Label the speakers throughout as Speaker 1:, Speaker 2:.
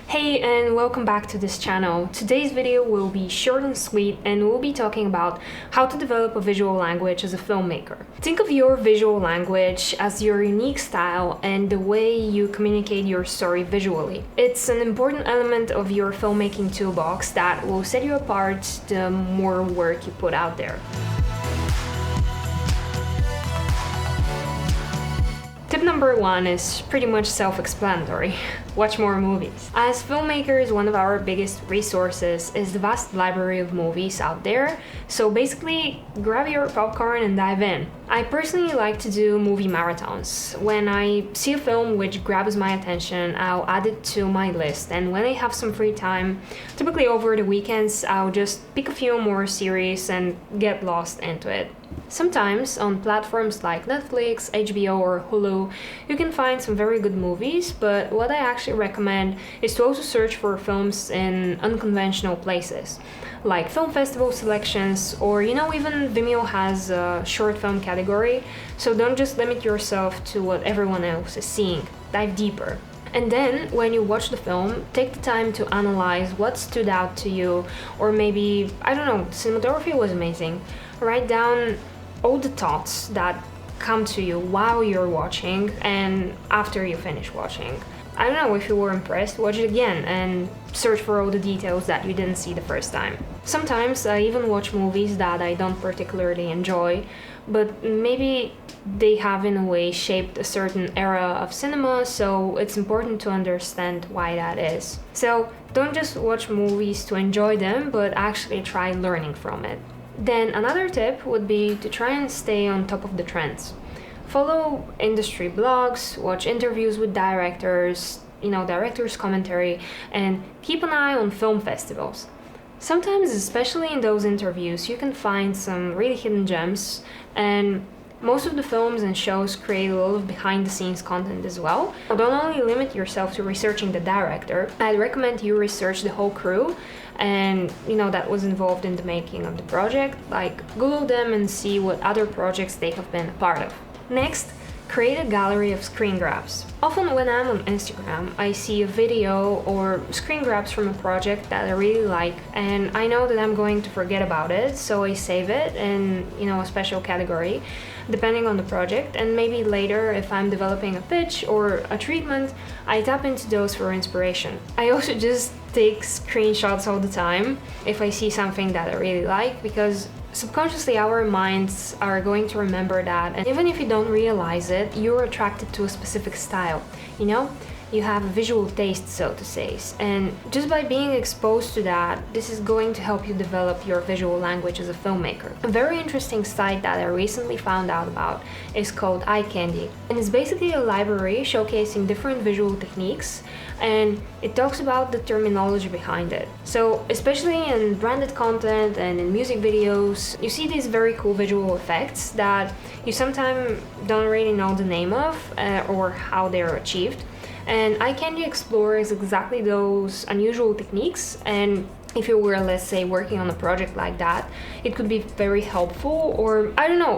Speaker 1: Hey, and welcome back to this channel. Today's video will be short and sweet, and we'll be talking about how to develop a visual language as a filmmaker. Think of your visual language as your unique style and the way you communicate your story visually. It's an important element of your filmmaking toolbox that will set you apart the more work you put out there. Tip number one is pretty much self-explanatory. Watch more movies. As filmmakers, one of our biggest resources is the vast library of movies out there, so basically grab your popcorn and dive in. I personally like to do movie marathons. When I see a film which grabs my attention, I'll add it to my list, and when I have some free time, typically over the weekends, I'll just pick a few more series and get lost into it. Sometimes on platforms like Netflix, HBO or Hulu, you can find some very good movies, but what I actually recommend is to also search for films in unconventional places, like film festival selections, or even Vimeo has a short film category, so don't just limit yourself to what everyone else is seeing. Dive deeper. And then, when you watch the film, take the time to analyze what stood out to you, or maybe, the cinematography was amazing. Write down all the thoughts that come to you while you're watching and after you finish watching. If you were impressed, watch it again and search for all the details that you didn't see the first time. Sometimes I even watch movies that I don't particularly enjoy, but maybe they have in a way shaped a certain era of cinema, so it's important to understand why that is. So don't just watch movies to enjoy them, but actually try learning from it. Then another tip would be to try and stay on top of the trends. Follow industry blogs, watch interviews with directors, directors' commentary, and keep an eye on film festivals. Sometimes, especially in those interviews, you can find some really hidden gems, and most of the films and shows create a lot of behind-the-scenes content as well. Don't only limit yourself to researching the director. I'd recommend you research the whole crew and that was involved in the making of the project. Like, Google them and see what other projects they have been a part of. Next, create a gallery of screen grabs. Often when I'm on Instagram, I see a video or screen grabs from a project that I really like, and I know that I'm going to forget about it, so I save it in a special category depending on the project, and maybe later, if I'm developing a pitch or a treatment, I tap into those for inspiration. I also just take screenshots all the time if I see something that I really like, because subconsciously our minds are going to remember that, and even if you don't realize it, you're attracted to a specific style. You have a visual taste, so to say, and just by being exposed to that, this is going to help you develop your visual language as a filmmaker. A very interesting site that I recently found out about is called Eye Candy, and it's basically a library showcasing different visual techniques, and it talks about the terminology behind it. So especially in branded content and in music videos, you see these very cool visual effects that you sometimes don't really know the name of or how they're achieved. And Eye Candy explores exactly those unusual techniques, and if you were, let's say, working on a project like that, it could be very helpful, or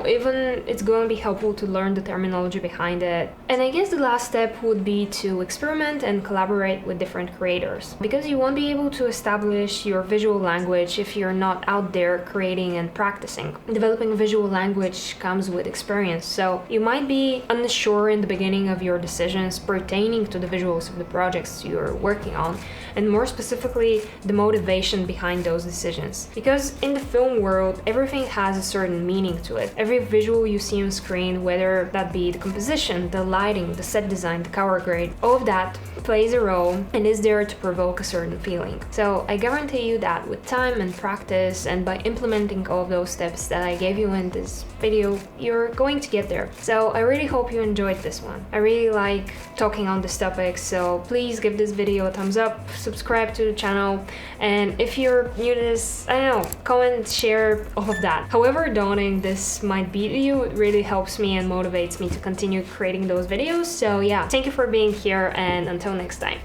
Speaker 1: even it's going to be helpful to learn the terminology behind it. And I guess the last step would be to experiment and collaborate with different creators, because you won't be able to establish your visual language if you're not out there creating and practicing. Developing a visual language comes with experience, so you might be unsure in the beginning of your decisions pertaining to the visuals of the projects you're working on, and more specifically, the motivation behind those decisions. Because in the film world, everything has a certain meaning to it. Every visual you see on screen, whether that be the composition, the lighting, the set design, the color grade, all of that plays a role and is there to provoke a certain feeling. So I guarantee you that with time and practice, and by implementing all of those steps that I gave you in this video, you're going to get there. So I really hope you enjoyed this one. I really like talking on this topic, so please give this video a thumbs up, subscribe to the channel, and if you're new to this, comment, share, all of that. However daunting this might be to you, it really helps me and motivates me to continue creating those videos. So yeah, thank you for being here, and until next time.